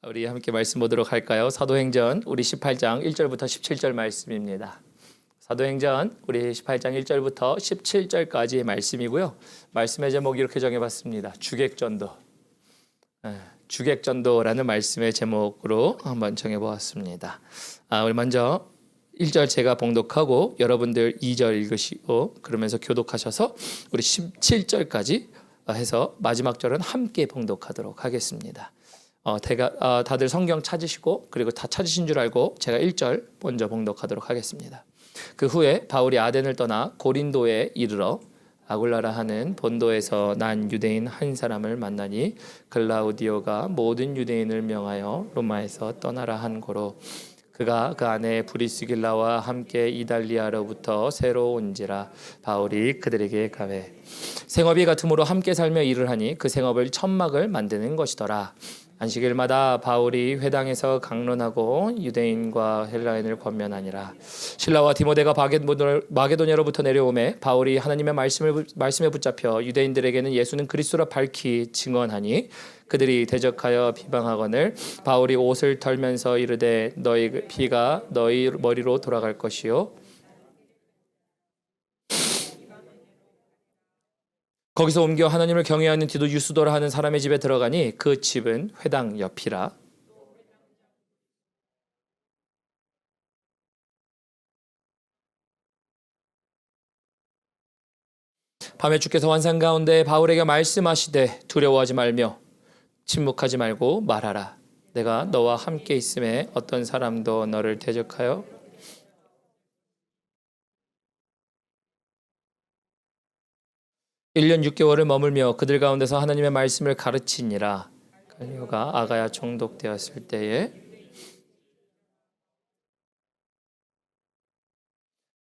우리 함께 말씀 보도록 할까요? 사도행전 우리 18장 1절부터 17절 말씀입니다. 사도행전 우리 18장 1절부터 17절까지의 말씀이고요. 말씀의 제목 이렇게 정해봤습니다. 주객전도. 주객전도라는 말씀의 제목으로 한번 정해보았습니다. 우리 먼저 1절 제가 봉독하고 여러분들 2절 읽으시고 그러면서 교독하셔서 우리 17절까지 해서 마지막 절은 함께 봉독하도록 하겠습니다. 다들 성경 찾으시고 그리고 다 찾으신 줄 알고 제가 1절 먼저 봉독하도록 하겠습니다. 그 후에 바울이 아덴을 떠나 고린도에 이르러 아굴라라 하는 본도에서 난 유대인 한 사람을 만나니 글라우디오가 모든 유대인을 명하여 로마에서 떠나라 한 고로 그가 그 안에 브리스길라와 함께 이달리아로부터 새로 온지라 바울이 그들에게 가되 생업이 같으므로 함께 살며 일을 하니 그 생업을 천막을 만드는 것이더라. 안식일마다 바울이 회당에서 강론하고 유대인과 헬라인을 권면하니라. 실라와 디모데가 마게도냐로부터 내려오매 바울이 하나님의 말씀에 붙잡혀 유대인들에게는 예수는 그리스도라 밝히 증언하니 그들이 대적하여 비방하거늘 바울이 옷을 털면서 이르되 너희 피가 너희 머리로 돌아갈 것이요 거기서 옮겨 하나님을 경외하는 디도 유스도라 하는 사람의 집에 들어가니 그 집은 회당 옆이라. 밤에 주께서 환상 가운데 바울에게 말씀하시되 두려워하지 말며 침묵하지 말고 말하라. 내가 너와 함께 있음에 어떤 사람도 너를 대적하여 (1년 6개월을) 머물며 그들 가운데서 하나님의 말씀을 가르치니라. 갈리오가 아가야 총독되었을 때에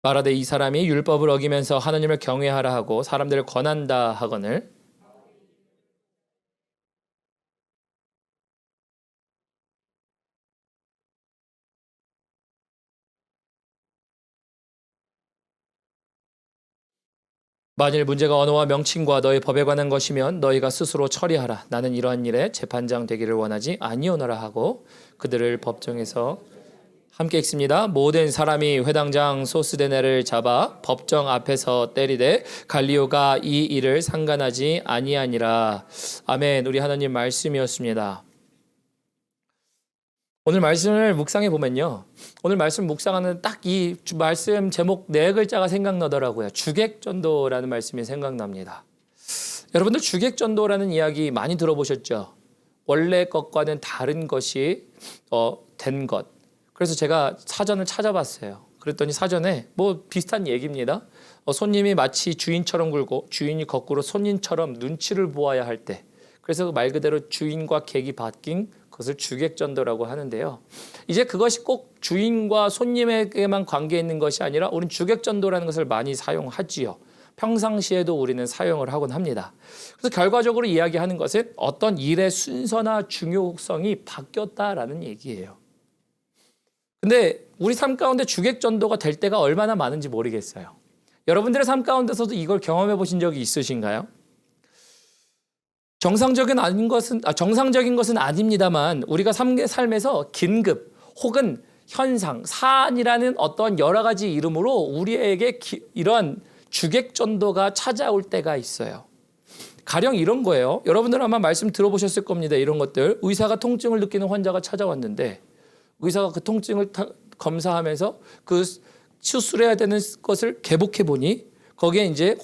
말하되 이 사람이 율법을 어기면서 하나님을 경외하라 하고 사람들을 권한다 하거늘 만일 문제가 언어와 명칭과 너희 법에 관한 것이면 너희가 스스로 처리하라. 나는 이러한 일에 재판장 되기를 원하지 아니오너라 하고 그들을 법정에서 함께 읽습니다. 모든 사람이 회당장 소스데네를 잡아 법정 앞에서 때리되 갈리오가 이 일을 상관하지 아니하니라. 아멘. 우리 하나님 말씀이었습니다. 오늘 말씀을 묵상해 보면요. 오늘 말씀 묵상하는 딱 이 말씀 제목 네 글자가 생각나더라고요. 주객전도라는 말씀이 생각납니다. 여러분들 주객전도라는 이야기 많이 들어보셨죠? 원래 것과는 다른 것이 된 것. 그래서 제가 사전을 찾아봤어요. 그랬더니 사전에 뭐 비슷한 얘기입니다. 손님이 마치 주인처럼 굴고 주인이 거꾸로 손님처럼 눈치를 보아야 할 때. 그래서 말 그대로 주인과 객이 바뀐 그것을 주객전도라고 하는데요. 이제 그것이 꼭 주인과 손님에게만 관계 있는 것이 아니라 우리는 주객전도라는 것을 많이 사용하지요. 평상시에도 우리는 사용을 하곤 합니다. 그래서 결과적으로 이야기하는 것은 어떤 일의 순서나 중요성이 바뀌었다라는 얘기예요. 근데 우리 삶 가운데 주객전도가 될 때가 얼마나 많은지 모르겠어요. 여러분들의 삶 가운데서도 이걸 경험해 보신 적이 있으신가요? 정상적인 것은 아닙니다만 우리가 삶에서 긴급 혹은 현상, 사안이라는 어떤 여러 가지 이름으로 우리에게 이런 주객전도가 찾아올 때가 있어요. 가령 이런 거예요. 여러분들 아마 말씀 들어보셨을 겁니다. 이런 것들. 의사가 통증을 느끼는 환자가 찾아왔는데 의사가 그 통증을 검사하면서 그 수술해야 되는 것을 개복해 보니 거기에 이제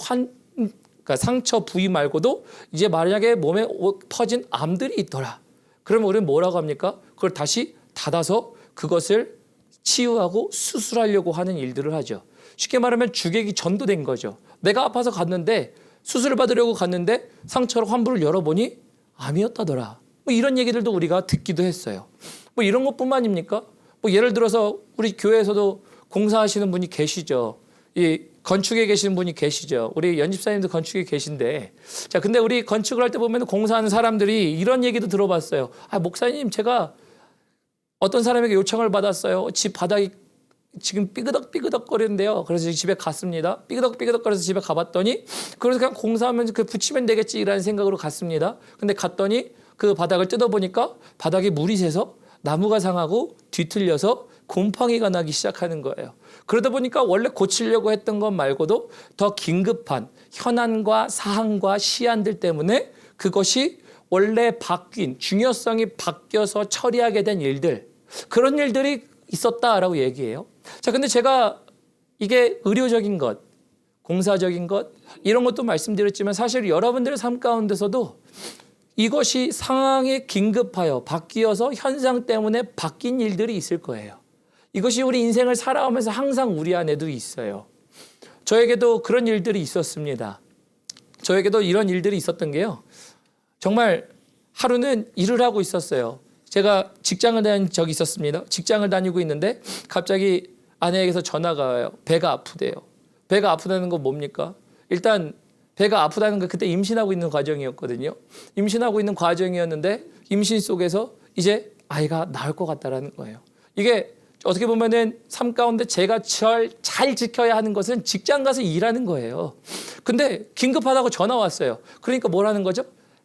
그러니까 상처 부위 말고도 이제 만약에 몸에 퍼진 암들이 있더라. 그러면 우리는 뭐라고 합니까? 그걸 다시 닫아서 그것을 치유하고 수술하려고 하는 일들을 하죠. 쉽게 말하면 주객이 전도된 거죠. 내가 아파서 갔는데 수술을 받으려고 갔는데 상처로 환부를 열어보니 암이었다더라. 뭐 이런 얘기들도 우리가 듣기도 했어요. 뭐 이런 것뿐만입니까? 뭐 예를 들어서 우리 교회에서도 공사하시는 분이 계시죠. 이 건축에 계시는 분이 계시죠. 우리 연집사님도 건축에 계신데 자 근데 우리 건축을 할 때 보면 공사하는 사람들이 이런 얘기도 들어봤어요. 목사님 제가 어떤 사람에게 요청을 받았어요. 집 바닥이 지금 삐그덕삐그덕 거리는데요. 그래서 집에 갔습니다. 삐그덕삐그덕 거려서 집에 가봤더니 그래서 그냥 공사하면 그 붙이면 되겠지라는 생각으로 갔습니다. 근데 갔더니 그 바닥을 뜯어보니까 바닥에 물이 새서 나무가 상하고 뒤틀려서 곰팡이가 나기 시작하는 거예요. 그러다 보니까 원래 고치려고 했던 것 말고도 더 긴급한 현안과 사항과 시안들 때문에 그것이 원래 바뀐 중요성이 바뀌어서 처리하게 된 일들, 그런 일들이 있었다라고 얘기해요. 자, 근데 제가 이게 의료적인 것, 공사적인 것 이런 것도 말씀드렸지만 사실 여러분들의 삶 가운데서도 이것이 상황에 긴급하여 바뀌어서 현상 때문에 바뀐 일들이 있을 거예요. 이것이 우리 인생을 살아오면서 항상 우리 안에도 있어요. 저에게도 그런 일들이 있었습니다. 저에게도 이런 일들이 있었던 게요. 정말 하루는 일을 하고 있었어요. 제가 직장을 다닌 적이 있었습니다. 직장을 다니고 있는데 갑자기 아내에게서 전화가 와요. 배가 아프대요. 배가 아프다는 건 뭡니까? 일단 배가 아프다는 건 그때 임신하고 있는 과정이었거든요. 임신하고 있는 과정이었는데 임신 속에서 이제 아이가 나올 것 같다라는 거예요. 이게 어떻게 보면은 삶 가운데 제가 잘 지켜야 하는 것은 직장 가서 일하는 거예요. 근데 긴급하다고 전화 왔어요. 그러니까 뭘 하는 거죠?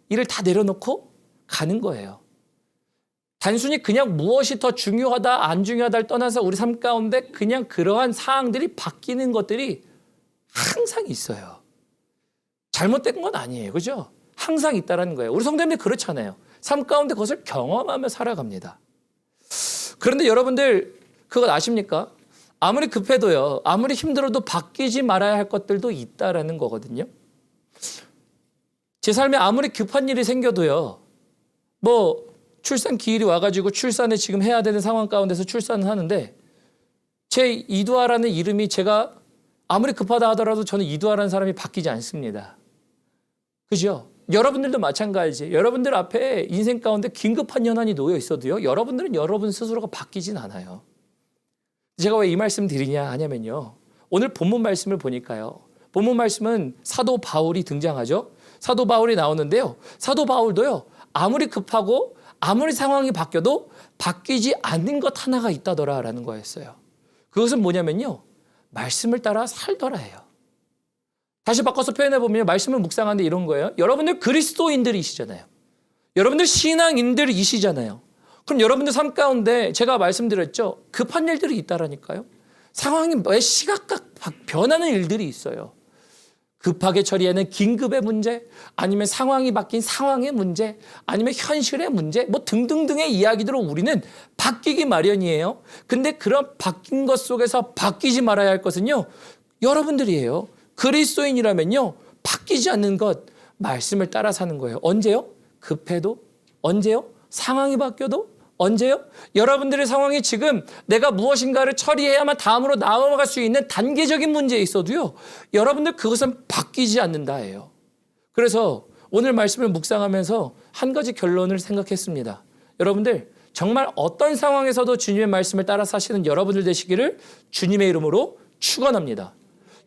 일을 다 내려놓고 가는 거예요. 단순히 그냥 무엇이 더 중요하다 안 중요하다를 떠나서 우리 삶 가운데 그냥 그러한 사항들이 바뀌는 것들이 항상 있어요. 잘못된 건 아니에요. 그죠? 항상 있다라는 거예요. 우리 성도님들 그렇잖아요. 삶 가운데 그것을 경험하며 살아갑니다. 그런데 여러분들 그거 아십니까? 아무리 급해도요. 아무리 힘들어도 바뀌지 말아야 할 것들도 있다라는 거거든요. 제 삶에 아무리 급한 일이 생겨도요. 뭐 출산 기일이 와가지고 출산을 지금 해야 되는 상황 가운데서 출산을 하는데 제 이두아라는 이름이 제가 아무리 급하다 하더라도 저는 이두아라는 사람이 바뀌지 않습니다. 그죠? 여러분들도 마찬가지. 여러분들 앞에 인생 가운데 긴급한 현안이 놓여 있어도요. 여러분들은 여러분 스스로가 바뀌진 않아요. 제가 왜 이 말씀 드리냐 하냐면요. 오늘 본문 말씀을 보니까요. 본문 말씀은 사도 바울이 등장하죠. 사도 바울이 나오는데요. 사도 바울도요. 아무리 급하고 아무리 상황이 바뀌어도 바뀌지 않는 것 하나가 있다더라라는 거였어요. 그것은 뭐냐면요. 말씀을 따라 살더라예요. 다시 바꿔서 표현해보면 말씀을 묵상하는데 이런 거예요. 여러분들 그리스도인들이시잖아요. 여러분들 신앙인들이시잖아요. 그럼 여러분들 삶 가운데 제가 말씀드렸죠. 급한 일들이 있다라니까요. 상황이 매 시각각 변하는 일들이 있어요. 급하게 처리하는 긴급의 문제, 아니면 상황이 바뀐 상황의 문제, 아니면 현실의 문제, 뭐 등등등의 이야기들로 우리는 바뀌기 마련이에요. 근데 그런 바뀐 것 속에서 바뀌지 말아야 할 것은요. 여러분들이에요. 그리스도인이라면요. 바뀌지 않는 것, 말씀을 따라 사는 거예요. 언제요? 급해도? 언제요? 상황이 바뀌어도? 언제요? 여러분들의 상황이 지금 내가 무엇인가를 처리해야만 다음으로 나아갈 수 있는 단계적인 문제에 있어도요. 여러분들 그것은 바뀌지 않는다예요. 그래서 오늘 말씀을 묵상하면서 한 가지 결론을 생각했습니다. 여러분들 정말 어떤 상황에서도 주님의 말씀을 따라 사시는 여러분들 되시기를 주님의 이름으로 축원합니다.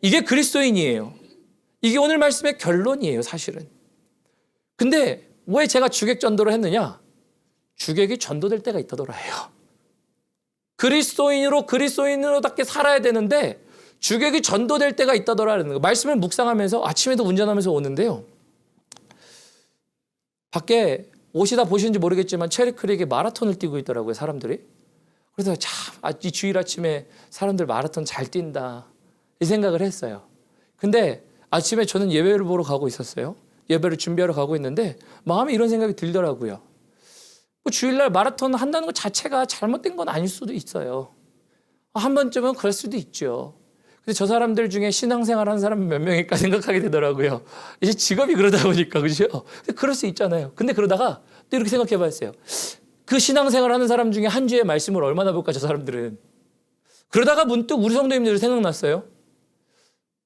이게 그리스도인이에요. 이게 오늘 말씀의 결론이에요, 사실은. 근데 왜 제가 주객 전도를 했느냐? 주객이 전도될 때가 있다더라요. 그리스도인으로답게 살아야 되는데 주객이 전도될 때가 있다더라는 거. 말씀을 묵상하면서 아침에도 운전하면서 오는데요. 밖에 오시다 보시는지 모르겠지만 체리크릭에 마라톤을 뛰고 있더라고요, 사람들이. 그래서 참, 이 주일 아침에 사람들 마라톤 잘 뛴다. 이 생각을 했어요. 근데 아침에 저는 예배를 보러 가고 있었어요. 예배를 준비하러 가고 있는데 마음에 이런 생각이 들더라고요. 뭐 주일날 마라톤 한다는 것 자체가 잘못된 건 아닐 수도 있어요. 한 번쯤은 그럴 수도 있죠. 근데 저 사람들 중에 신앙생활 하는 사람이 몇 명일까 생각하게 되더라고요. 이제 직업이 그러다 보니까, 그죠? 그럴 수 있잖아요. 근데 그러다가 또 이렇게 생각해 봤어요. 그 신앙생활 하는 사람 중에 한 주의 말씀을 얼마나 볼까, 저 사람들은. 그러다가 문득 우리 성도님들이 생각났어요.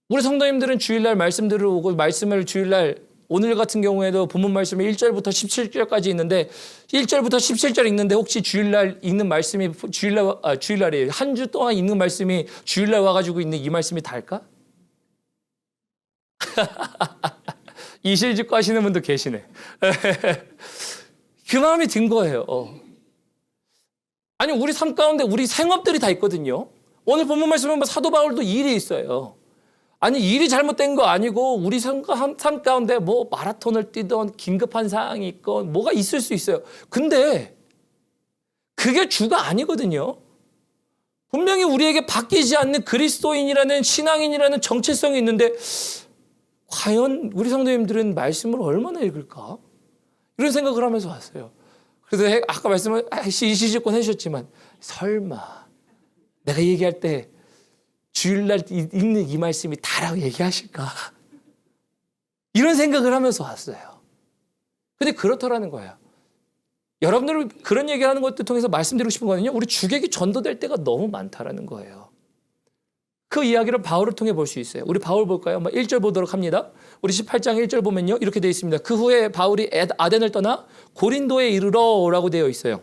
우리 성도님들은 주일날 말씀들을 오고 말씀을 주일날 오늘 같은 경우에도 본문 말씀이 1절부터 17절까지 있는데 1절부터 17절 읽는데 혹시 주일날 읽는 말씀이 주일날이에요. 한 주 동안 읽는 말씀이 주일날 와가지고 있는 이 말씀이 달까? 이실직고 하시는 분도 계시네. 그 마음이 든 거예요. 아니 우리 삶 가운데 우리 생업들이 다 있거든요. 오늘 본문 말씀은 사도 바울도 일이 있어요. 아니 일이 잘못된 거 아니고 우리 삶 가운데 뭐 마라톤을 뛰던 긴급한 사항이 있건 뭐가 있을 수 있어요. 근데 그게 주가 아니거든요. 분명히 우리에게 바뀌지 않는 그리스도인이라는 신앙인이라는 정체성이 있는데 과연 우리 성도님들은 말씀을 얼마나 읽을까? 이런 생각을 하면서 왔어요. 그래서 아까 말씀을 시시직권 해주셨지만 설마 내가 얘기할 때 주일날 읽는 이 말씀이 다라고 얘기하실까? 이런 생각을 하면서 왔어요. 근데 그렇더라는 거예요. 여러분들 그런 얘기하는 것들 통해서 말씀드리고 싶은 거는요. 우리 주객이 전도될 때가 너무 많다라는 거예요. 그 이야기를 바울을 통해 볼 수 있어요. 우리 바울 볼까요? 1절 보도록 합니다. 우리 18장 1절 보면요. 이렇게 되어 있습니다. 그 후에 바울이 아덴을 떠나 고린도에 이르러라고 되어 있어요.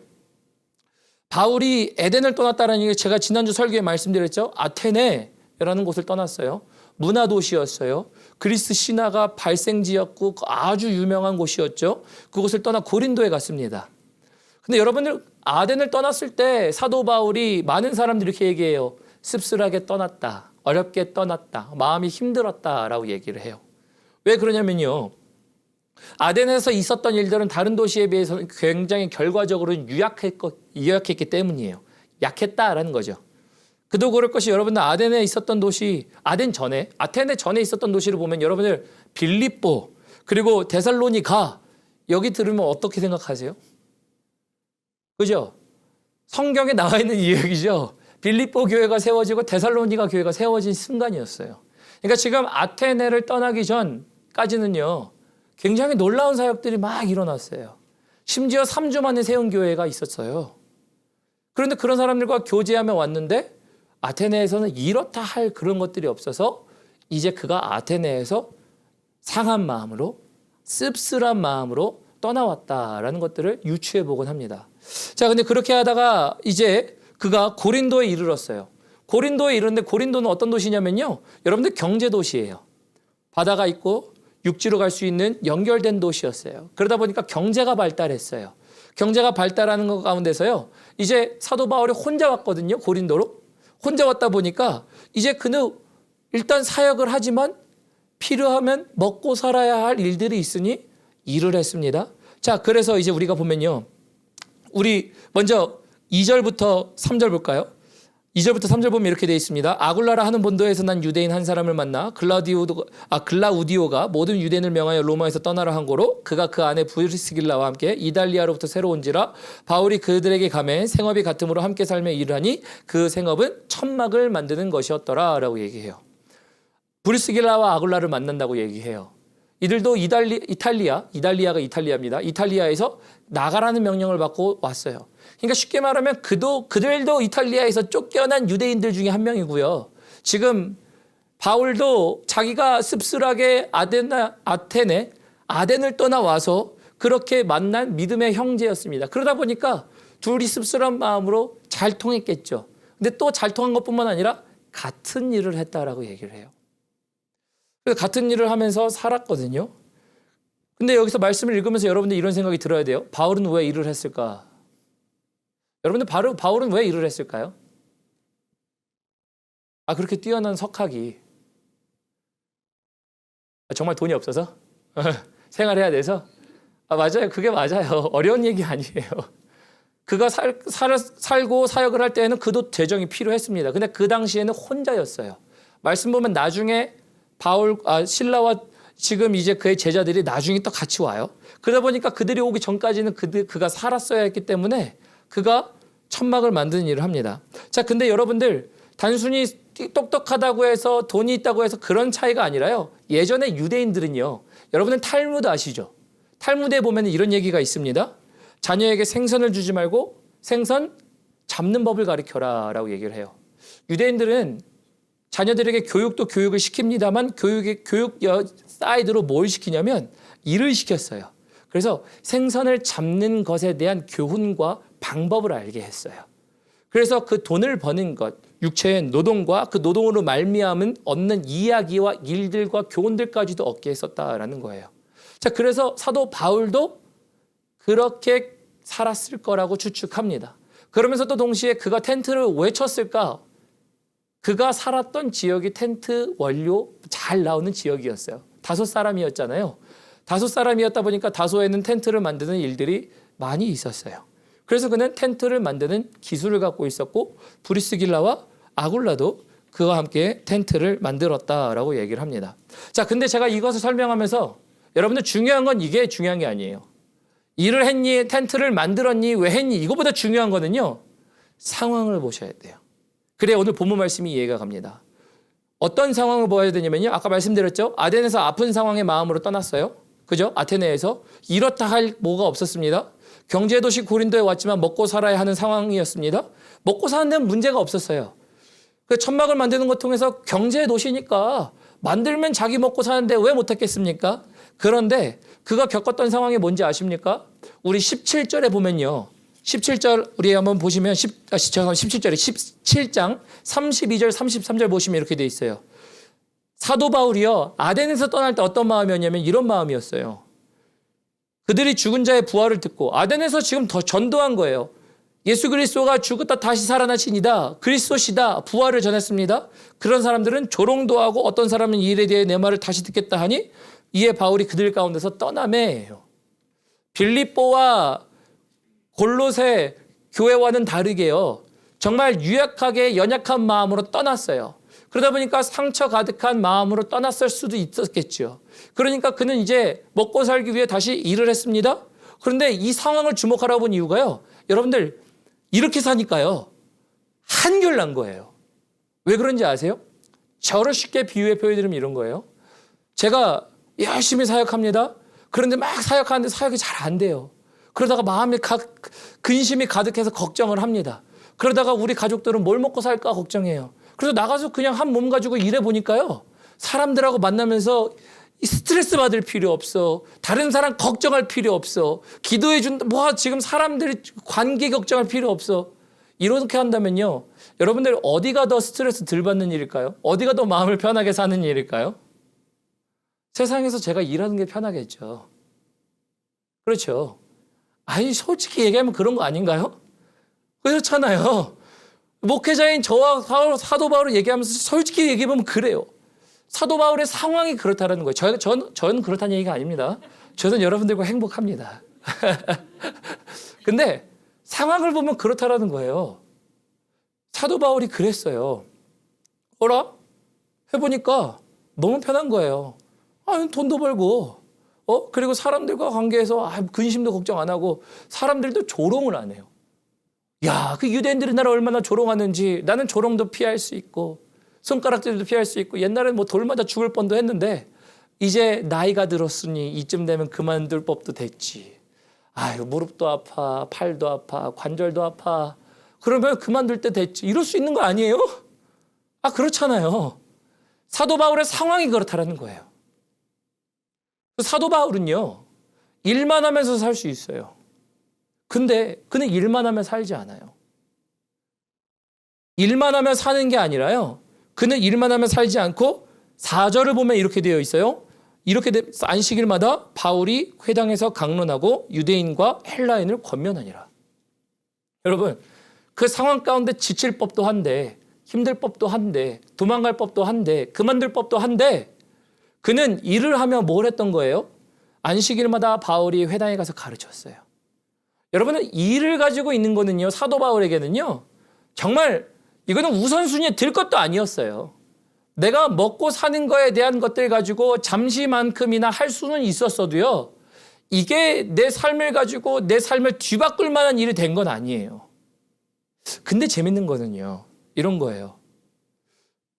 바울이 에덴을 떠났다는 얘기 제가 지난주 설교에 말씀드렸죠. 아테네라는 곳을 떠났어요. 문화 도시였어요. 그리스 신화가 발생지였고 아주 유명한 곳이었죠. 그곳을 떠나 고린도에 갔습니다. 근데 여러분들 아덴을 떠났을 때 사도 바울이 많은 사람들이 이렇게 얘기해요. 씁쓸하게 떠났다. 어렵게 떠났다. 마음이 힘들었다라고 얘기를 해요. 왜 그러냐면요. 아덴에서 있었던 일들은 다른 도시에 비해서는 굉장히 결과적으로는 유약했기 때문이에요. 약했다라는 거죠. 그도 그럴 것이 여러분들 아테네 있었던 도시, 아테네 전에 있었던 도시를 보면 여러분들 빌립보 그리고 데살로니가 여기 들으면 어떻게 생각하세요? 그죠? 성경에 나와 있는 이야기죠. 빌립보 교회가 세워지고 데살로니가 교회가 세워진 순간이었어요. 그러니까 지금 아테네를 떠나기 전까지는요. 굉장히 놀라운 사역들이 막 일어났어요. 심지어 3주 만에 세운 교회가 있었어요. 그런데 그런 사람들과 교제하며 왔는데 아테네에서는 이렇다 할 그런 것들이 없어서 이제 그가 아테네에서 상한 마음으로 씁쓸한 마음으로 떠나왔다라는 것들을 유추해 보곤 합니다. 자, 근데 그렇게 하다가 이제 그가 고린도에 이르렀어요. 고린도에 이르는데 고린도는 어떤 도시냐면요. 여러분들 경제 도시예요. 바다가 있고 육지로 갈 수 있는 연결된 도시였어요. 그러다 보니까 경제가 발달했어요. 경제가 발달하는 것 가운데서요. 이제 사도 바울이 혼자 왔거든요. 고린도로. 혼자 왔다 보니까 이제 그는 일단 사역을 하지만 필요하면 먹고 살아야 할 일들이 있으니 일을 했습니다. 자, 그래서 이제 우리가 보면요. 우리 먼저 2절부터 3절 볼까요? 2절부터 3절 보면 이렇게 되어 있습니다. 아굴라라 하는 본도에서 난 유대인 한 사람을 만나 글라우디오가 모든 유대인을 명하여 로마에서 떠나라 한 고로 그가 그 안에 브리스길라와 함께 이달리아로부터 새로 온지라 바울이 그들에게 가매 생업이 같음으로 함께 살며 일하니 그 생업은 천막을 만드는 것이었더라 라고 얘기해요. 브리스길라와 아굴라를 만난다고 얘기해요. 이들도 이달리아가 이탈리아입니다. 이탈리아에서 나가라는 명령을 받고 왔어요. 그러니까 쉽게 말하면 그들도 이탈리아에서 쫓겨난 유대인들 중에 한 명이고요. 지금 바울도 자기가 씁쓸하게 아덴을 떠나와서 그렇게 만난 믿음의 형제였습니다. 그러다 보니까 둘이 씁쓸한 마음으로 잘 통했겠죠. 근데 또 잘 통한 것뿐만 아니라 같은 일을 했다라고 얘기를 해요. 그래서 같은 일을 하면서 살았거든요. 근데 여기서 말씀을 읽으면서 여러분들 이런 생각이 들어야 돼요. 바울은 왜 일을 했을까? 여러분들 바울은 왜 일을 했을까요? 그렇게 뛰어난 석학이 정말 돈이 없어서? 생활해야 돼서? 맞아요. 그게 맞아요. 어려운 얘기 아니에요. 그가 살고 사역을 할 때에는 그도 재정이 필요했습니다. 근데 그 당시에는 혼자였어요. 말씀 보면 나중에 신라와 지금 이제 그의 제자들이 나중에 또 같이 와요. 그러다 보니까 그들이 오기 전까지는 그가 살았어야 했기 때문에 그가 천막을 만드는 일을 합니다. 자, 근데 여러분들 단순히 똑똑하다고 해서 돈이 있다고 해서 그런 차이가 아니라요. 예전에 유대인들은요. 여러분은 탈무드 아시죠? 탈무드에 보면 이런 얘기가 있습니다. 자녀에게 생선을 주지 말고 생선 잡는 법을 가르쳐라 라고 얘기를 해요. 유대인들은 자녀들에게 교육을 시킵니다만 교육 사이드로 뭘 시키냐면 일을 시켰어요. 그래서 생선을 잡는 것에 대한 교훈과 방법을 알게 했어요. 그래서 그 돈을 버는 것, 육체의 노동과 그 노동으로 말미암은 얻는 이야기와 일들과 교훈들까지도 얻게 했었다라는 거예요. 자, 그래서 사도 바울도 그렇게 살았을 거라고 추측합니다. 그러면서 또 동시에 그가 텐트를 왜 쳤을까? 그가 살았던 지역이 텐트 원료 잘 나오는 지역이었어요. 5사람이었잖아요. 5사람이었다 보니까 다소에는 텐트를 만드는 일들이 많이 있었어요. 그래서 그는 텐트를 만드는 기술을 갖고 있었고 브리스길라와 아굴라도 그와 함께 텐트를 만들었다라고 얘기를 합니다. 자, 근데 제가 이것을 설명하면서 여러분들 중요한 건 이게 중요한 게 아니에요. 일을 했니? 텐트를 만들었니? 왜 했니? 이거보다 중요한 거는요. 상황을 보셔야 돼요. 그래 오늘 본문 말씀이 이해가 갑니다. 어떤 상황을 보아야 되냐면요. 아까 말씀드렸죠. 아덴에서 아픈 상황의 마음으로 떠났어요. 그죠? 아테네에서 이렇다 할 뭐가 없었습니다. 경제도시 고린도에 왔지만 먹고 살아야 하는 상황이었습니다. 먹고 사는 데는 문제가 없었어요. 그 천막을 만드는 것 통해서 경제도시니까 만들면 자기 먹고 사는데 왜 못했겠습니까? 그런데 그가 겪었던 상황이 뭔지 아십니까? 우리 17절에 보면요. 17절 우리 한번 보시면 17절에 17장 32절 33절 보시면 이렇게 돼 있어요. 사도 바울이요. 아덴에서 떠날 때 어떤 마음이었냐면 이런 마음이었어요. 그들이 죽은 자의 부활을 듣고 아덴에서 지금 더 전도한 거예요. 예수 그리스도가 죽었다 다시 살아나시니다. 그리스도시다. 부활을 전했습니다. 그런 사람들은 조롱도 하고 어떤 사람은 이 일에 대해 내 말을 다시 듣겠다 하니 이에 바울이 그들 가운데서 떠나매요. 빌립보와 골로새 교회와는 다르게요. 정말 유약하게 연약한 마음으로 떠났어요. 그러다 보니까 상처 가득한 마음으로 떠났을 수도 있었겠죠. 그러니까 그는 이제 먹고 살기 위해 다시 일을 했습니다. 그런데 이 상황을 주목하라고 본 이유가요. 여러분들 이렇게 사니까요. 한결난 거예요. 왜 그런지 아세요? 저를 쉽게 비유해 표현드리면 이런 거예요. 제가 열심히 사역합니다. 그런데 막 사역하는데 사역이 잘 안 돼요. 그러다가 마음에 근심이 가득해서 걱정을 합니다. 그러다가 우리 가족들은 뭘 먹고 살까 걱정해요. 그래서 나가서 그냥 한 몸 가지고 일해 보니까요. 사람들하고 만나면서 스트레스 받을 필요 없어. 다른 사람 걱정할 필요 없어. 기도해 준다. 지금 사람들이 관계 걱정할 필요 없어. 이렇게 한다면요. 여러분들 어디가 더 스트레스 덜 받는 일일까요? 어디가 더 마음을 편하게 사는 일일까요? 세상에서 제가 일하는 게 편하겠죠. 그렇죠. 아니 솔직히 얘기하면 그런 거 아닌가요? 그렇잖아요. 목회자인 저와 사도 바울을 얘기하면서 솔직히 얘기해보면 그래요. 사도 바울의 상황이 그렇다는 거예요. 저는 그렇다는 얘기가 아닙니다. 저는 여러분들과 행복합니다. 근데 상황을 보면 그렇다라는 거예요. 사도 바울이 그랬어요. 어라? 해보니까 너무 편한 거예요. 돈도 벌고, 그리고 사람들과 관계에서 근심도 걱정 안 하고 사람들도 조롱을 안 해요. 야, 그 유대인들이 나를 얼마나 조롱하는지 나는 조롱도 피할 수 있고 손가락질도 피할 수 있고 옛날에는 돌 맞아 죽을 뻔도 했는데 이제 나이가 들었으니 이쯤 되면 그만둘 법도 됐지. 무릎도 아파, 팔도 아파, 관절도 아파. 그러면 그만둘 때 됐지. 이럴 수 있는 거 아니에요? 그렇잖아요. 사도 바울의 상황이 그렇다라는 거예요. 사도 바울은요. 일만 하면서 살 수 있어요. 근데 그는 일만 하면 살지 않아요. 일만 하면 사는 게 아니라요. 그는 일만 하면 살지 않고 4절을 보면 이렇게 되어 있어요. 이렇게 안식일마다 바울이 회당에서 강론하고 유대인과 헬라인을 권면하니라. 여러분 그 상황 가운데 지칠 법도 한데 힘들 법도 한데 도망갈 법도 한데 그만둘 법도 한데 그는 일을 하며 뭘 했던 거예요? 안식일마다 바울이 회당에 가서 가르쳤어요. 여러분은 일을 가지고 있는 거는요. 사도 바울에게는요. 정말 이거는 우선순위에 들 것도 아니었어요. 내가 먹고 사는 거에 대한 것들 가지고 잠시만큼이나 할 수는 있었어도요. 이게 내 삶을 가지고 내 삶을 뒤바꿀 만한 일이 된 건 아니에요. 근데 재밌는 거는요. 이런 거예요.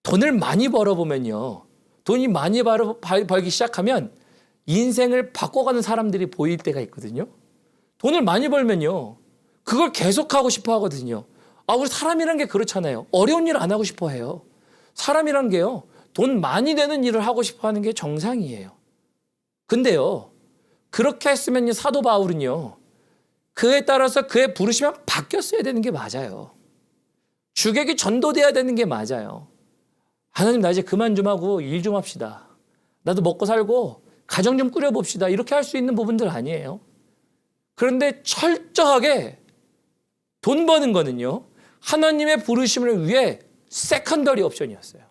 돈을 많이 벌어보면요. 돈이 많이 벌기 시작하면 인생을 바꿔가는 사람들이 보일 때가 있거든요. 돈을 많이 벌면요. 그걸 계속하고 싶어 하거든요. 우리 사람이란 게 그렇잖아요. 어려운 일 안 하고 싶어 해요. 사람이란 게요. 돈 많이 되는 일을 하고 싶어 하는 게 정상이에요. 근데요. 그렇게 했으면 사도 바울은요. 그에 따라서 그의 부르심이 바뀌었어야 되는 게 맞아요. 주객이 전도돼야 되는 게 맞아요. 하나님 나 이제 그만 좀 하고 일 좀 합시다. 나도 먹고 살고 가정 좀 꾸려봅시다. 이렇게 할 수 있는 부분들 아니에요. 그런데 철저하게 돈 버는 거는요. 하나님의 부르심을 위해 세컨더리 옵션이었어요.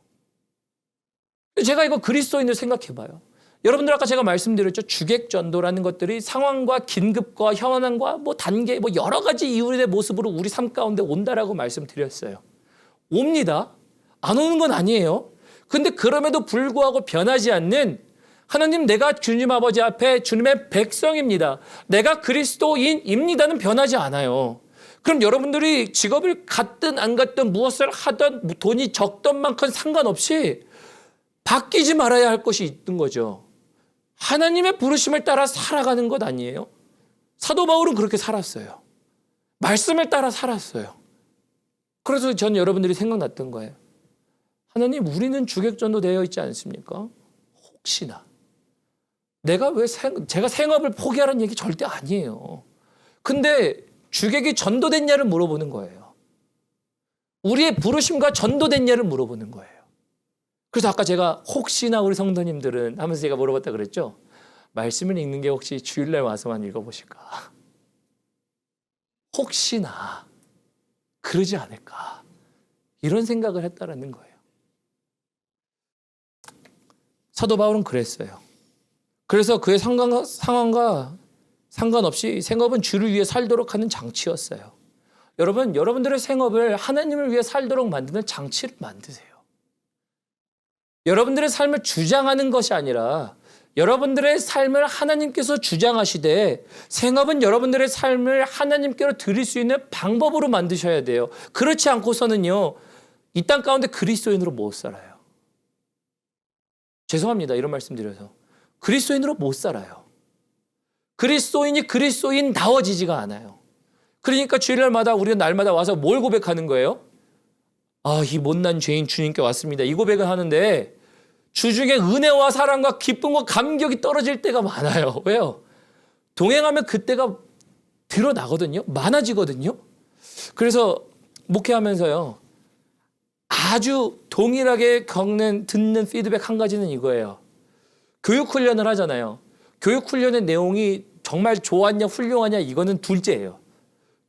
제가 이거 그리스도인을 생각해 봐요. 여러분들 아까 제가 말씀드렸죠. 주객전도라는 것들이 상황과 긴급과 현황과 뭐 단계 뭐 여러 가지 이유의 모습으로 우리 삶 가운데 온다라고 말씀드렸어요. 옵니다. 안 오는 건 아니에요. 근데 그럼에도 불구하고 변하지 않는 하나님, 내가 주님 아버지 앞에 주님의 백성입니다. 내가 그리스도인입니다는 변하지 않아요. 그럼 여러분들이 직업을 갖든 안 갖든 무엇을 하든 돈이 적던 만큼 상관없이 바뀌지 말아야 할 것이 있는 거죠. 하나님의 부르심을 따라 살아가는 것 아니에요? 사도 바울은 그렇게 살았어요. 말씀을 따라 살았어요. 그래서 전 여러분들이 생각났던 거예요. 하나님, 우리는 주객전도 되어 있지 않습니까? 혹시나. 제가 생업을 포기하라는 얘기 절대 아니에요. 근데 주객이 전도됐냐를 물어보는 거예요. 우리의 부르심과 전도됐냐를 물어보는 거예요. 그래서 아까 제가 혹시나 우리 성도님들은 하면서 제가 물어봤다 그랬죠. 말씀을 읽는 게 혹시 주일날 와서만 읽어보실까? 혹시나 그러지 않을까? 이런 생각을 했다라는 거예요. 사도 바울은 그랬어요. 그래서 그의 상황과 상관없이 생업은 주를 위해 살도록 하는 장치였어요. 여러분, 여러분들의 생업을 하나님을 위해 살도록 만드는 장치를 만드세요. 여러분들의 삶을 주장하는 것이 아니라 여러분들의 삶을 하나님께서 주장하시되 생업은 여러분들의 삶을 하나님께로 드릴 수 있는 방법으로 만드셔야 돼요. 그렇지 않고서는요, 이 땅 가운데 그리스도인으로 못 살아요. 죄송합니다. 이런 말씀 드려서. 그리스도인으로 못 살아요. 그리스도인이 그리스도인다워지지가 않아요. 그러니까 주일날마다 우리가 날마다 와서 뭘 고백하는 거예요? 아, 이 못난 죄인 주님께 왔습니다. 이 고백을 하는데 주중에 은혜와 사랑과 기쁨과 감격이 떨어질 때가 많아요. 왜요? 동행하면 그때가 드러나거든요. 많아지거든요. 그래서 목회하면서요, 아주 동일하게 듣는 피드백 한 가지는 이거예요. 교육훈련을 하잖아요. 교육훈련의 내용이 정말 좋았냐 훌륭하냐 이거는 둘째예요.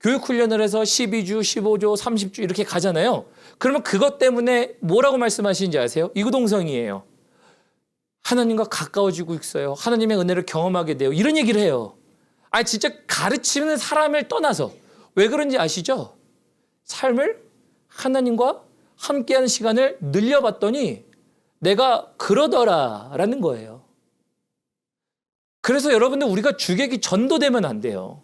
교육훈련을 해서 12주, 15주, 30주 이렇게 가잖아요. 그러면 그것 때문에 뭐라고 말씀하시는지 아세요? 이구동성이에요. 하나님과 가까워지고 있어요. 하나님의 은혜를 경험하게 돼요. 이런 얘기를 해요. 아니 진짜 가르치는 사람을 떠나서 왜 그런지 아시죠? 삶을 하나님과 함께하는 시간을 늘려봤더니 내가 그러더라라는 거예요. 그래서 여러분들 우리가 주객이 전도되면 안 돼요.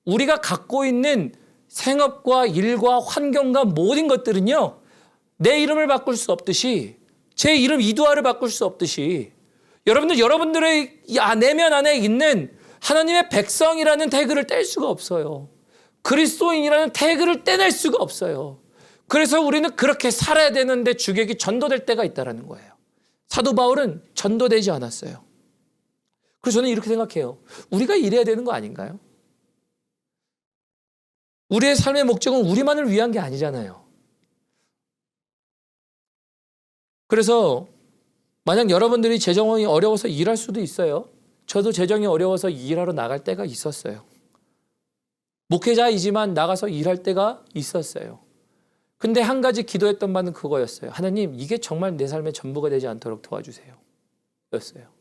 우리가 갖고 있는 생업과 일과 환경과 모든 것들은요, 내 이름을 바꿀 수 없듯이 제 이름 이두아를 바꿀 수 없듯이 여러분들의 내면 안에 있는 하나님의 백성이라는 태그를 뗄 수가 없어요. 그리스도인이라는 태그를 떼낼 수가 없어요. 그래서 우리는 그렇게 살아야 되는데 주객이 전도될 때가 있다는 거예요. 사도 바울은 전도되지 않았어요. 그래서 저는 이렇게 생각해요. 우리가 이래야 되는 거 아닌가요? 우리의 삶의 목적은 우리만을 위한 게 아니잖아요. 그래서 만약 여러분들이 재정이 어려워서 일할 수도 있어요. 저도 재정이 어려워서 일하러 나갈 때가 있었어요. 목회자이지만 나가서 일할 때가 있었어요. 근데 한 가지 기도했던 바는 그거였어요. 하나님, 이게 정말 내 삶의 전부가 되지 않도록 도와주세요. 였어요.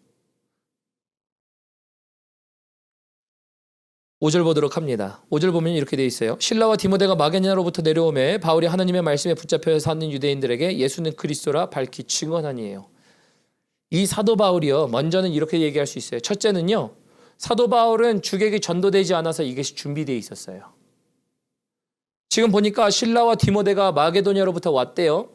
5절 보도록 합니다. 5절 보면 이렇게 돼 있어요. 실라와 디모데가 마게도냐로부터 내려오매 바울이 하나님의 말씀에 붙잡혀 사는 유대인들에게 예수는 그리스도라 밝히 증언하니에요. 이 사도 바울이요, 먼저는 이렇게 얘기할 수 있어요. 첫째는요, 사도 바울은 주객이 전도되지 않아서 이것이 준비되어 있었어요. 지금 보니까 실라와 디모데가 마게도냐로부터 왔대요.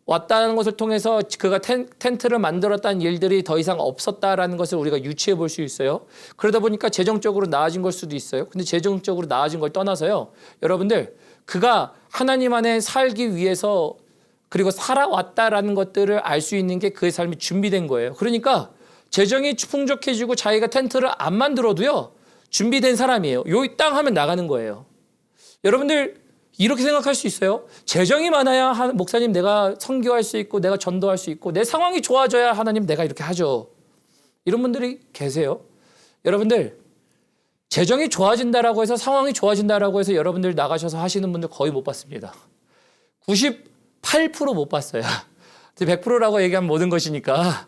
왔다는 것을 통해서 그가 텐트를 만들었다는 일들이 더 이상 없었다라는 것을 우리가 유추해 볼 수 있어요. 그러다 보니까 재정적으로 나아진 걸 수도 있어요. 근데 재정적으로 나아진 걸 떠나서요, 여러분들, 그가 하나님 안에 살기 위해서 그리고 살아왔다라는 것들을 알 수 있는 게 그의 삶이 준비된 거예요. 그러니까 재정이 풍족해지고 자기가 텐트를 안 만들어도요, 준비된 사람이에요. 요 땅 하면 나가는 거예요. 여러분들 이렇게 생각할 수 있어요. 재정이 많아야 목사님 내가 선교할 수 있고 내가 전도할 수 있고 내 상황이 좋아져야 하나님 내가 이렇게 하죠. 이런 분들이 계세요. 여러분들 재정이 좋아진다라고 해서 상황이 좋아진다라고 해서 여러분들 나가셔서 하시는 분들 거의 못 봤습니다. 8%못 봤어요. 100%라고 얘기하면 모든 것이니까.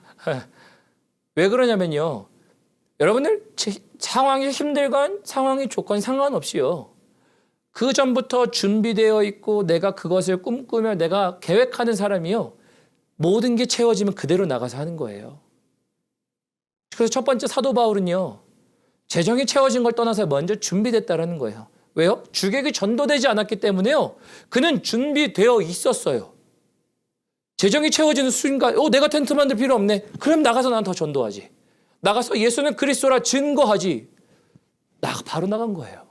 왜 그러냐면요. 여러분들 상황이 힘들건 상황이 좋건 상관없이요. 그 전부터 준비되어 있고 내가 그것을 꿈꾸며 내가 계획하는 사람이요. 모든 게 채워지면 그대로 나가서 하는 거예요. 그래서 첫 번째 사도 바울은요. 재정이 채워진 걸 떠나서 먼저 준비됐다라는 거예요. 왜요? 주객이 전도되지 않았기 때문에요. 그는 준비되어 있었어요. 재정이 채워지는 순간 내가 텐트 만들 필요 없네. 그럼 나가서 난 더 전도하지. 나가서 예수는 그리스도라 증거하지. 바로 나간 거예요.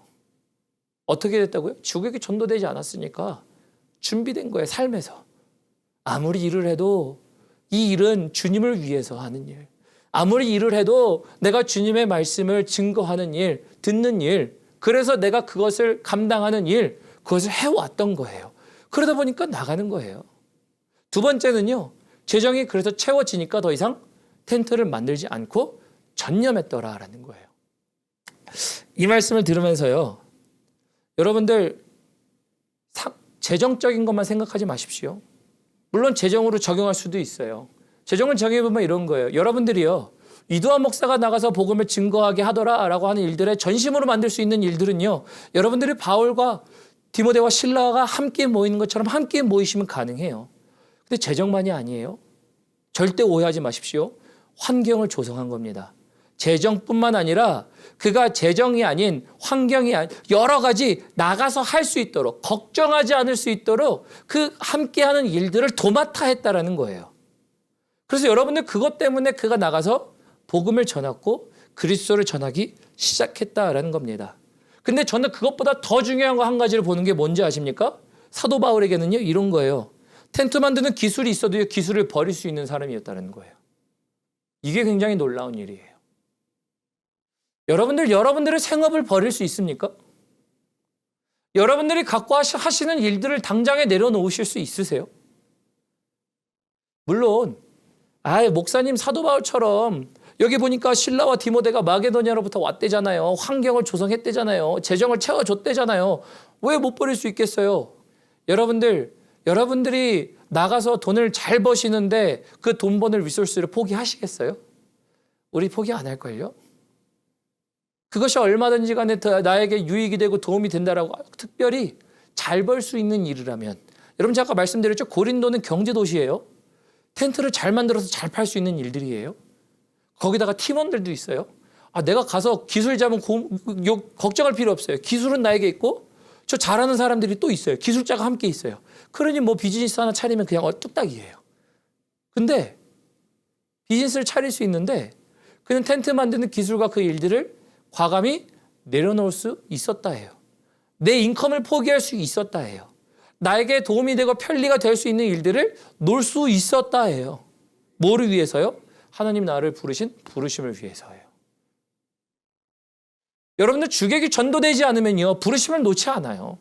어떻게 됐다고요? 주객이 전도되지 않았으니까 준비된 거예요. 삶에서. 아무리 일을 해도 이 일은 주님을 위해서 하는 일. 아무리 일을 해도 내가 주님의 말씀을 증거하는 일, 듣는 일, 그래서 내가 그것을 감당하는 일, 그것을 해왔던 거예요. 그러다 보니까 나가는 거예요. 두 번째는요. 재정이 그래서 채워지니까 더 이상 텐트를 만들지 않고 전념했더라라는 거예요. 이 말씀을 들으면서요. 여러분들 재정적인 것만 생각하지 마십시오. 물론 재정으로 적용할 수도 있어요. 재정을 정해보면 이런 거예요. 여러분들이요. 이두환 목사가 나가서 복음을 증거하게 하더라라고 하는 일들에 전심으로 만들 수 있는 일들은요. 여러분들이 바울과 디모데와 실라가 함께 모이는 것처럼 함께 모이시면 가능해요. 근데 재정만이 아니에요. 절대 오해하지 마십시오. 환경을 조성한 겁니다. 재정뿐만 아니라 그가 재정이 아닌 환경이 아닌 여러 가지 나가서 할 수 있도록 걱정하지 않을 수 있도록 그 함께하는 일들을 도맡아 했다라는 거예요. 그래서 여러분들 그것 때문에 그가 나가서 복음을 전했고 그리스도를 전하기 시작했다라는 겁니다. 근데 저는 그것보다 더 중요한 거 한 가지를 보는 게 뭔지 아십니까? 사도 바울에게는요 이런 거예요. 텐트 만드는 기술이 있어도 기술을 버릴 수 있는 사람이었다는 거예요. 이게 굉장히 놀라운 일이에요. 여러분들의 생업을 버릴 수 있습니까? 여러분들이 갖고 하시는 일들을 당장에 내려놓으실 수 있으세요? 물론 목사님 사도 바울처럼 여기 보니까 실라와 디모데가 마게도냐로부터 왔대잖아요. 환경을 조성했대잖아요. 재정을 채워줬대잖아요. 왜 못 버릴 수 있겠어요? 여러분들이 나가서 돈을 잘 버시는데 그 돈 버는 리소스를 포기하시겠어요? 우리 포기 안 할걸요? 그것이 얼마든지 간에 나에게 유익이 되고 도움이 된다라고 특별히 잘 벌 수 있는 일이라면 여러분 제가 아까 말씀드렸죠. 고린도는 경제도시예요. 텐트를 잘 만들어서 잘 팔 수 있는 일들이에요. 거기다가 팀원들도 있어요. 내가 가서 기술 잡으면 걱정할 필요 없어요. 기술은 나에게 있고 저 잘하는 사람들이 또 있어요. 기술자가 함께 있어요. 그러니 비즈니스 하나 차리면 그냥 뚝딱이에요. 근데 비즈니스를 차릴 수 있는데 그는 텐트 만드는 기술과 그 일들을 과감히 내려놓을 수 있었다 해요. 내 인컴을 포기할 수 있었다 해요. 나에게 도움이 되고 편리가 될 수 있는 일들을 놓을 수 있었다 해요. 뭐를 위해서요? 하나님 나를 부르신 부르심을 위해서예요. 여러분들 주객이 전도되지 않으면요. 부르심을 놓지 않아요.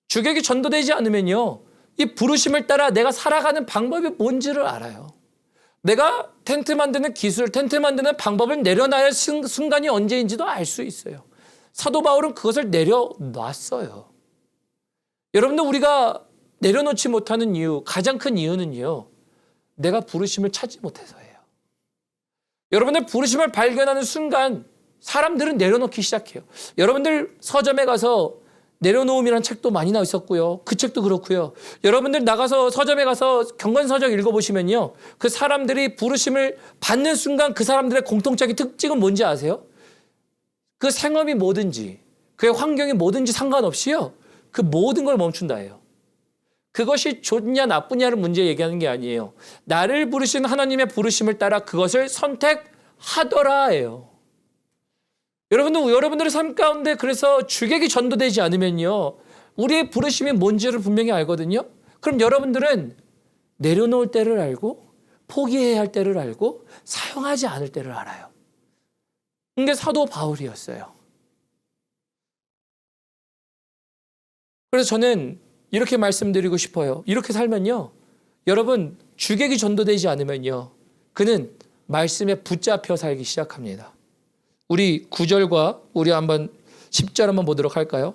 주객이 전도되지 않으면요. 이 부르심을 따라 내가 살아가는 방법이 뭔지를 알아요. 내가 텐트 만드는 기술, 텐트 만드는 방법을 내려놔야 순간이 언제인지도 알 수 있어요. 사도 바울은 그것을 내려놨어요. 여러분들 우리가 내려놓지 못하는 이유, 가장 큰 이유는요. 내가 부르심을 찾지 못해서예요. 여러분들 부르심을 발견하는 순간 사람들은 내려놓기 시작해요. 여러분들 서점에 가서 내려놓음이라는 책도 많이 나와 있었고요. 그 책도 그렇고요. 여러분들 나가서 서점에 가서 경건서적 읽어보시면요. 그 사람들이 부르심을 받는 순간 그 사람들의 공통적인 특징은 뭔지 아세요? 그 생업이 뭐든지 그의 환경이 뭐든지 상관없이요. 그 모든 걸 멈춘다예요. 그것이 좋냐 나쁘냐를 문제 얘기하는 게 아니에요. 나를 부르신 하나님의 부르심을 따라 그것을 선택하더라예요. 여러분들의 삶 가운데 그래서 주객이 전도되지 않으면요. 우리의 부르심이 뭔지를 분명히 알거든요. 그럼 여러분들은 내려놓을 때를 알고 포기해야 할 때를 알고 사용하지 않을 때를 알아요. 이게 사도 바울이었어요. 그래서 저는 이렇게 말씀드리고 싶어요. 이렇게 살면요. 여러분 주객이 전도되지 않으면요. 그는 말씀에 붙잡혀 살기 시작합니다. 우리 9절과 우리 한번 10절 한번 보도록 할까요?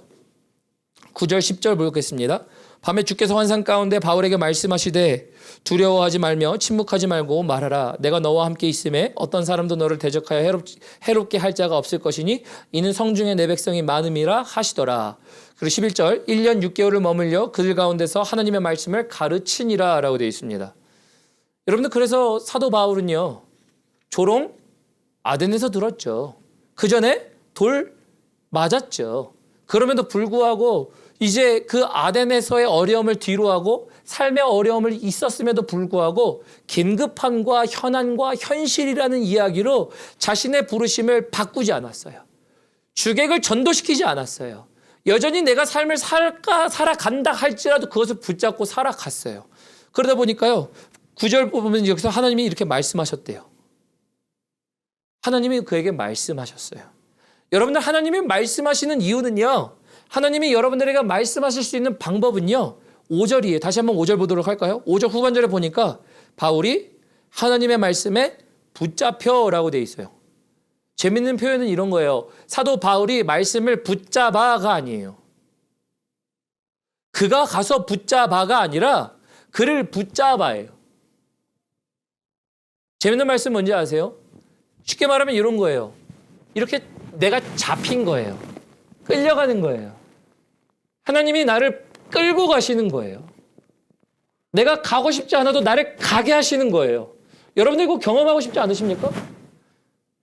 9절 10절 보겠습니다. 밤에 주께서 환상 가운데 바울에게 말씀하시되 두려워하지 말며 침묵하지 말고 말하라. 내가 너와 함께 있음에 어떤 사람도 너를 대적하여 해롭게 할 자가 없을 것이니 이는 성중에 내 백성이 많음이라 하시더라. 그리고 11절 1년 6개월을 머물려 그들 가운데서 하나님의 말씀을 가르치니라 라고 되어 있습니다. 여러분들 그래서 사도 바울은요. 조롱 아덴에서 들었죠. 그 전에 돌 맞았죠. 그럼에도 불구하고 이제 그 아덴에서의 어려움을 뒤로하고 삶의 어려움을 있었음에도 불구하고 긴급함과 현안과 현실이라는 이야기로 자신의 부르심을 바꾸지 않았어요. 주객을 전도시키지 않았어요. 여전히 내가 삶을 살아간다 할지라도 그것을 붙잡고 살아갔어요. 그러다 보니까요. 9절 보면 여기서 하나님이 이렇게 말씀하셨대요. 하나님이 그에게 말씀하셨어요. 여러분들 하나님이 말씀하시는 이유는요. 하나님이 여러분들에게 말씀하실 수 있는 방법은요. 5절이에요. 다시 한번 5절 보도록 할까요? 5절 후반절에 보니까 바울이 하나님의 말씀에 붙잡혀라고 돼 있어요. 재밌는 표현은 이런 거예요. 사도 바울이 말씀을 붙잡아가 아니에요. 그가 가서 붙잡아가 아니라 그를 붙잡아예요. 재밌는 말씀 뭔지 아세요? 쉽게 말하면 이런 거예요. 이렇게 내가 잡힌 거예요. 끌려가는 거예요. 하나님이 나를 끌고 가시는 거예요. 내가 가고 싶지 않아도 나를 가게 하시는 거예요. 여러분들 이거 경험하고 싶지 않으십니까?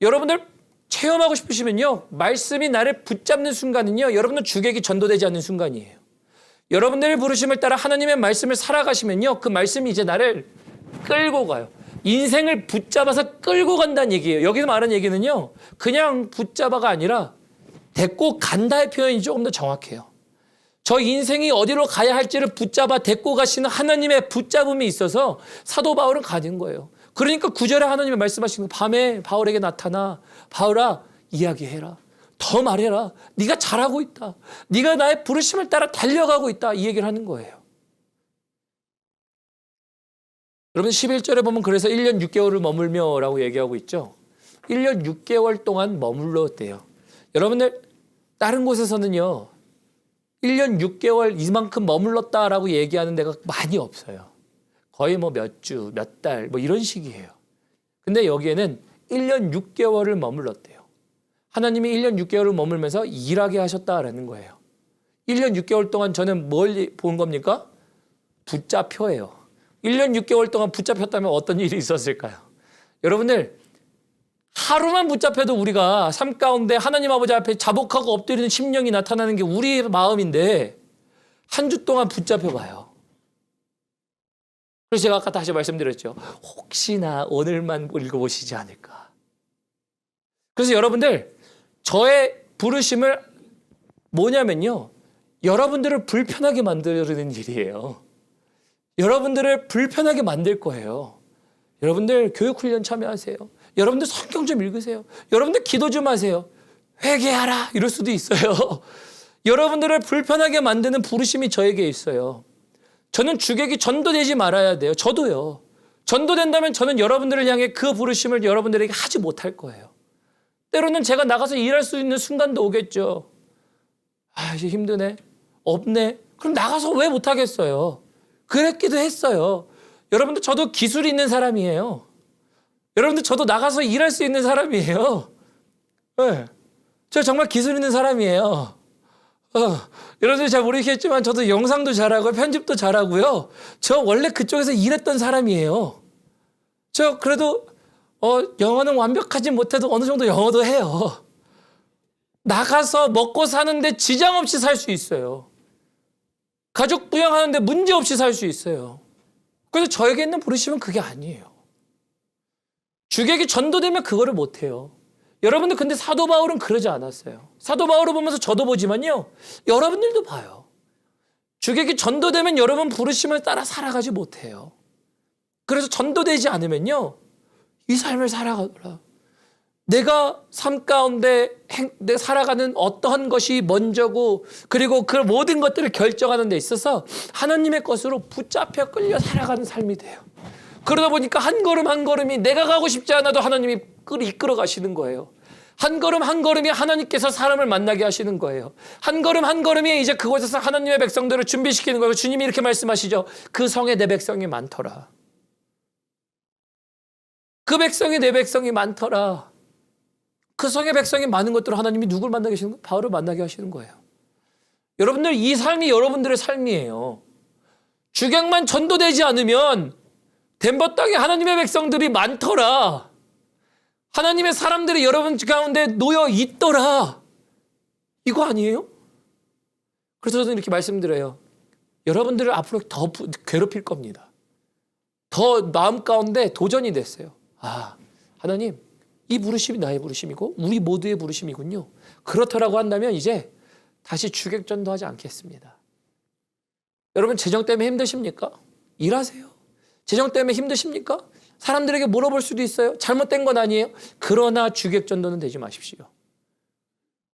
여러분들 체험하고 싶으시면요. 말씀이 나를 붙잡는 순간은요. 여러분들 주객이 전도되지 않는 순간이에요. 여러분들의 부르심을 따라 하나님의 말씀을 살아가시면요. 그 말씀이 이제 나를 끌고 가요. 인생을 붙잡아서 끌고 간다는 얘기예요. 여기서 말하는 얘기는요. 그냥 붙잡아가 아니라 데리고 간다의 표현이 조금 더 정확해요. 저 인생이 어디로 가야 할지를 붙잡아 데리고 가시는 하나님의 붙잡음이 있어서 사도 바울은 가는 거예요. 그러니까 9절에 하나님이 말씀하시는 거 밤에 바울에게 나타나 바울아 이야기해라. 더 말해라. 네가 잘하고 있다. 네가 나의 부르심을 따라 달려가고 있다. 이 얘기를 하는 거예요. 여러분 11절에 보면 그래서 1년 6개월을 머물며 라고 얘기하고 있죠. 1년 6개월 동안 머물렀대요. 여러분들 다른 곳에서는요. 1년 6개월 이만큼 머물렀다라고 얘기하는 데가 많이 없어요. 거의 뭐 몇 주, 몇 달 뭐 이런 식이에요. 근데 여기에는 1년 6개월을 머물렀대요. 하나님이 1년 6개월을 머물면서 일하게 하셨다라는 거예요. 1년 6개월 동안 저는 뭘 본 겁니까? 붙잡혀예요. 1년 6개월 동안 붙잡혔다면 어떤 일이 있었을까요? 여러분들 하루만 붙잡혀도 우리가 삶 가운데 하나님 아버지 앞에 자복하고 엎드리는 심령이 나타나는 게 우리의 마음인데 한 주 동안 붙잡혀 봐요. 그래서 제가 아까 다시 말씀드렸죠. 혹시나 오늘만 읽어보시지 않을까. 그래서 여러분들 저의 부르심을 뭐냐면요. 여러분들을 불편하게 만드는 일이에요. 여러분들을 불편하게 만들 거예요. 여러분들 교육훈련 참여하세요. 여러분들 성경 좀 읽으세요. 여러분들 기도 좀 하세요. 회개하라 이럴 수도 있어요. 여러분들을 불편하게 만드는 부르심이 저에게 있어요. 저는 주객이 전도되지 말아야 돼요. 저도요. 전도된다면 저는 여러분들을 향해 그 부르심을 여러분들에게 하지 못할 거예요. 때로는 제가 나가서 일할 수 있는 순간도 오겠죠. 아, 이제 힘드네. 없네. 그럼 나가서 왜 못하겠어요? 그랬기도 했어요. 여러분들 저도 기술이 있는 사람이에요. 여러분들 저도 나가서 일할 수 있는 사람이에요. 네. 저 정말 기술 있는 사람이에요. 여러분들 잘 모르겠지만 저도 영상도 잘하고 편집도 잘하고요. 저 원래 그쪽에서 일했던 사람이에요. 저 그래도 영어는 완벽하지 못해도 어느 정도 영어도 해요. 나가서 먹고 사는데 지장 없이 살 수 있어요. 가족 부양하는데 문제 없이 살 수 있어요. 그래서 저에게 있는 부르심은 그게 아니에요. 주객이 전도되면 그거를 못해요. 여러분들 근데 사도 바울은 그러지 않았어요. 사도 바울을 보면서 저도 보지만요. 여러분들도 봐요. 주객이 전도되면 여러분 부르심을 따라 살아가지 못해요. 그래서 전도되지 않으면요. 이 삶을 살아가더라. 내가 삶 가운데 내가 살아가는 어떠한 것이 먼저고 그리고 그 모든 것들을 결정하는 데 있어서 하나님의 것으로 붙잡혀 끌려 살아가는 삶이 돼요. 그러다 보니까 한 걸음 한 걸음이 내가 가고 싶지 않아도 하나님이 이끌어 가시는 거예요. 한 걸음 한 걸음이 하나님께서 사람을 만나게 하시는 거예요. 한 걸음 한 걸음이 이제 그곳에서 하나님의 백성들을 준비시키는 거예요. 주님이 이렇게 말씀하시죠. 그 성에 내 백성이 많더라. 그 백성이 내 백성이 많더라. 그 성의 백성이 많은 것들을 하나님이 누굴 만나게 하시는 거예요? 바울을 만나게 하시는 거예요. 여러분들, 이 삶이 여러분들의 삶이에요. 주객만 전도되지 않으면 덴버 땅에 하나님의 백성들이 많더라. 하나님의 사람들이 여러분 가운데 놓여 있더라. 이거 아니에요? 그래서 저는 이렇게 말씀드려요. 여러분들을 앞으로 더 괴롭힐 겁니다. 더 마음 가운데 도전이 됐어요. 아, 하나님, 이 부르심이 나의 부르심이고 우리 모두의 부르심이군요. 그렇다라고 한다면 이제 다시 주객전도 하지 않겠습니다. 여러분, 재정 때문에 힘드십니까? 일하세요. 재정 때문에 힘드십니까? 사람들에게 물어볼 수도 있어요. 잘못된 건 아니에요. 그러나 주객전도는 되지 마십시오.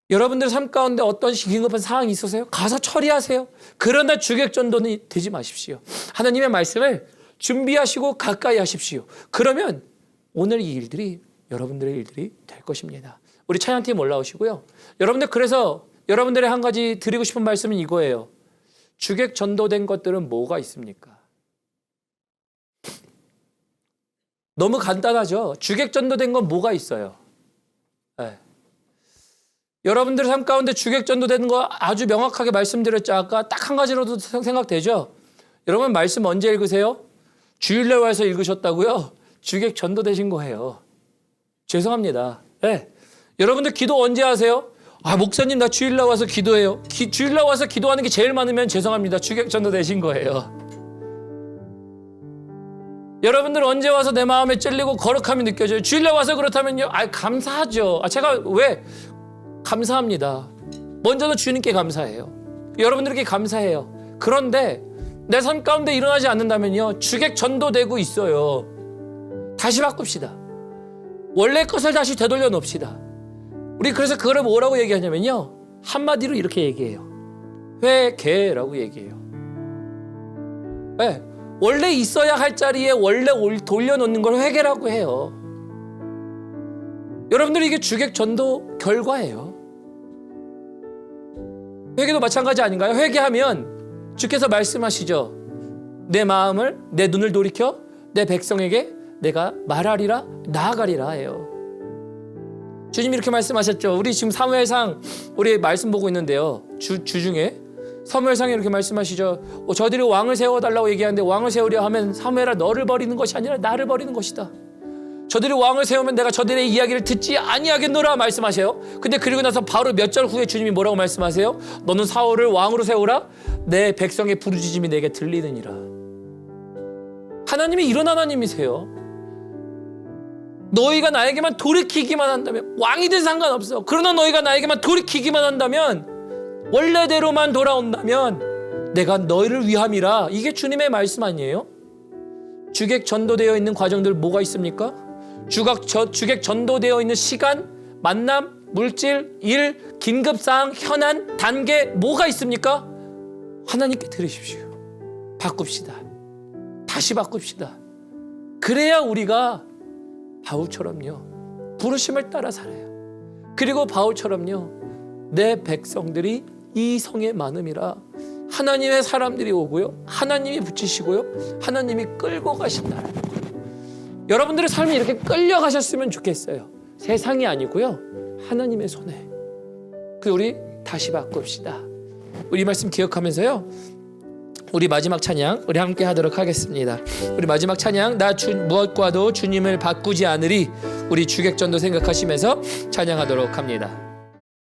여러분들 삶 가운데 어떤 긴급한 상황이 있으세요? 가서 처리하세요. 그러나 주객전도는 되지 마십시오. 하나님의 말씀을 준비하시고 가까이 하십시오. 그러면 오늘 이 일들이 여러분들의 일들이 될 것입니다. 우리 찬양팀 올라오시고요. 여러분들, 그래서 여러분들의 한 가지 드리고 싶은 말씀은 이거예요. 주객 전도된 것들은 뭐가 있습니까? 너무 간단하죠. 주객 전도된 건 뭐가 있어요? 네. 여러분들 삶 가운데 주객 전도되는 거 아주 명확하게 말씀드렸죠. 아까 딱 한 가지로도 생각되죠. 여러분, 말씀 언제 읽으세요? 주일날 와서 읽으셨다고요? 주객 전도되신 거예요. 죄송합니다. 네. 여러분들 기도 언제 하세요? 아, 목사님, 나 주일날 와서 기도해요. 주일날 와서 기도하는 게 제일 많으면 죄송합니다. 주객 전도되신 거예요. 여러분들 언제 와서 내 마음에 찔리고 거룩함이 느껴져요? 주일날 와서 그렇다면요. 아, 감사하죠. 제가 왜? 감사합니다. 먼저는 주님께 감사해요. 여러분들께 감사해요. 그런데 내 삶 가운데 일어나지 않는다면요. 주객 전도되고 있어요. 다시 바꿉시다. 원래 것을 다시 되돌려 놓읍시다. 우리 그래서 그거를 뭐라고 얘기하냐면요. 한마디로 이렇게 얘기해요. 회개라고 얘기해요. 네. 원래 있어야 할 자리에 원래 돌려놓는 걸 회개라고 해요. 여러분들, 이게 주객 전도 결과예요. 회개도 마찬가지 아닌가요? 회개하면 주께서 말씀하시죠. 내 마음을, 내 눈을 돌이켜 내 백성에게 내가 말하리라, 나아가리라 해요. 주님이 이렇게 말씀하셨죠. 우리 지금 사무엘상 우리 말씀 보고 있는데요. 주중에 사무엘상에 이렇게 말씀하시죠. 저들이 왕을 세워달라고 얘기하는데 왕을 세우려 하면 사무엘아, 너를 버리는 것이 아니라 나를 버리는 것이다. 저들이 왕을 세우면 내가 저들의 이야기를 듣지 아니하겠노라 말씀하세요. 근데 그리고 나서 바로 몇 절 후에 주님이 뭐라고 말씀하세요? 너는 사울을 왕으로 세우라. 내 백성의 부르짖음이 내게 들리느니라. 하나님이 이런 하나님이세요. 너희가 나에게만 돌이키기만 한다면, 왕이든 상관없어. 그러나 너희가 나에게만 돌이키기만 한다면, 원래대로만 돌아온다면 내가 너희를 위함이라. 이게 주님의 말씀 아니에요? 주객 전도되어 있는 과정들 뭐가 있습니까? 주객 전도되어 있는 시간, 만남, 물질, 일, 긴급사항, 현안, 단계 뭐가 있습니까? 하나님께 들으십시오. 바꿉시다. 다시 바꿉시다. 그래야 우리가 바울처럼요, 부르심을 따라 살아요. 그리고 바울처럼요, 내 백성들이 이 성에 많음이라. 하나님의 사람들이 오고요, 하나님이 붙이시고요, 하나님이 끌고 가신다. 여러분들의 삶이 이렇게 끌려가셨으면 좋겠어요. 세상이 아니고요, 하나님의 손에. 우리 다시 바꿉시다. 우리 말씀 기억하면서요, 우리 마지막 찬양 우리 함께 하도록 하겠습니다. 우리 마지막 찬양, 나 무엇과도 주님을 바꾸지 않으리. 우리 주객전도 생각하시면서 찬양하도록 합니다.